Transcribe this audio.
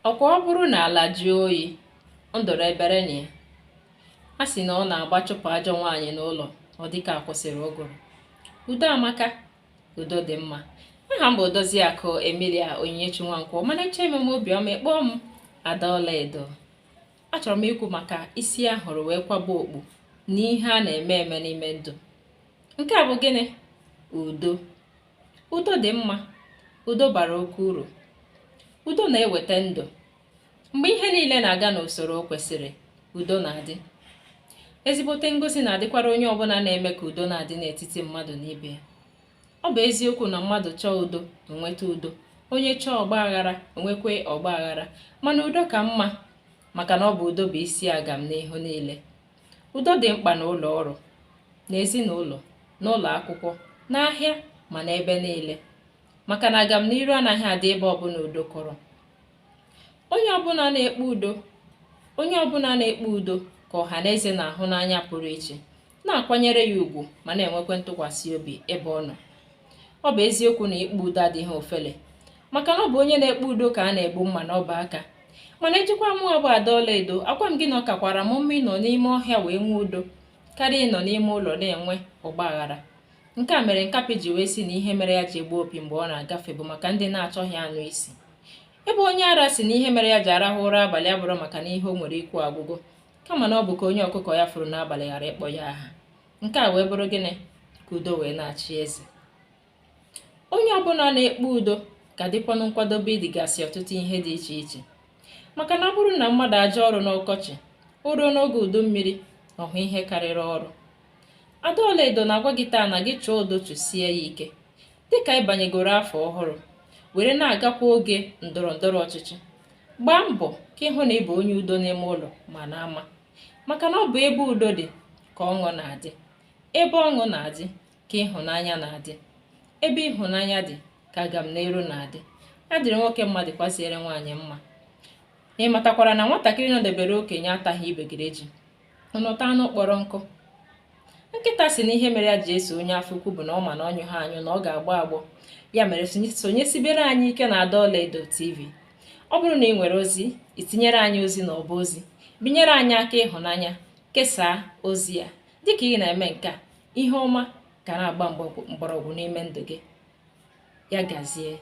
Ọkwa ọ bụrụ na ala jụọ oyi, ndụrụ ebere na ya. A sị na ọ na-agba chụpụ ajọ nwaanyị n'ụlọ, ọ dịka akwụsịrị ụgụrụ. Udo amaka, udo dị mma. Aha m bụ Odoziakụ Emilia Onyinyechi Nwankwọ, ọmalịcha ememe obiọma, kpọọ m Adaọlaedo. Achọrọ m ikwu maka isi ahụrụ wee kwaba okpu na ihe a na-eme eme n'ime ndụ. Nke a bụ gịnị? Udo. Udo dị mma. Udo bara oke uru. Udo na-eweta ndụ. Mgbe ihe niile na-aga n'usoro o kwesịrị, udo na-adị. Ezigbote ngosi na-adịkwara onye ọbụla na-eme ka udo na-adị n'etiti mmadụ na ibe ya. Ọ bụ eziokwu na mmadụ chọọ udo, enweta udo. Onye chọọ ọgba aghara, enwekwe ọgba aghara. Mana udo ka mma, maka na ọ bụ udo bụ isi agam n'ihu niile. Udo dị mkpa n'ụlọ ọrụ, n'ezinụlọ, n'ụlọ akwụkwọ, n'ahịa, ma n'ebe niile. Maka na agam n'iru anaghị adị ebe ọbụla udo kọrọ. Onye ọbụla na-ekpe udo ka ọha na eze na-ahụ n'anya pụrụ iche, na-akwanyere ya ùgwù ma na-enwekwa ntụkwasị obi ebe ọ nọ. Ọ bụ eziokwu na ikpe udo adịghị ofele, maka na ọ bụ onye na-ekpe udo ka a na-egbu mma n'ọba aka. Mana ejikwa mụọ bụ Adaọlaedo, agwa m gị na ọ kakwara m mma ịnọ n'ime ọhịa wee nwee udo karịa ịnọ n'ime ụlọ na-enwe ọgba aghara. Nke a mere nkapị ji wee sị na ihe mere ya ji egbu opi mgbe ọ na-agafe bụ maka ndị na-achọghị anụ isi. Ebe onye ara si na ihe mere ya ji arahụ ụra abalị abụrụ maka na ihe o nwere ikwu agwụgo, kama na ọ bụ ka onye ọkụkọ ya furu n'abalị ghara ịkpọ ya aha. Nke a wee bụrụ gịnị? Ka udo wee na-achị eze. Onye ọbụla na-ekpe udo ka dịkwanụ nkwadobe ịdịgasị ọtụtụ ihe dị iche iche. Maka na ọ bụrụ na mmadụ ajọ ọrụ n'ọkọchị, o ruo n'oge udu mmiri, ọ hụ ihe karịrị ọrụ. Adaọlaedo na-agwa gị taa na gị chọọ udo, chụsie ya ike. Dịka ịbanyegoro afọ ọhụrụ, were na-agakwa oge ndọrọ ndọrọ ọchịchị, gbaa mbọ ka ịhụ na ị bụ onye udo n'ime ụlọ ma na-ama. Maka na ọ bụ ebe udo dị ka ọṅụ na-adị. Ebe ọṅụ na-adị ka ịhụnanya na-adị. Ebe ịhụnanya dị ka agam n'iru na-adị. Ya dịrị nwoke mma, dịkwasịrị nwaanyị mma. Ị matakwara na nwatakịrị nọdebere okenye ataghị ibegide ji, ọnụta anụ kpọrọ nkụ. Nkịta si na ihe mere ya ji eso onye afọ ukwu bụ na ọ ma na ọnyụ ha anyụ na ọ ga-agbọ agbọ. Ya mere sonyesibere anyị ike na Adaọlaedo TV. Ọ bụrụ na ị nwere ozi, itinyere anyị ozi na ọba ozi, binyere anyị aka ịhụnanya, kesaa ozi ya. Dịka ị na-eme nke a, ihe ọma ga na-agba mgbọrọgwụ n'ime ndụ gị. Ya gazie.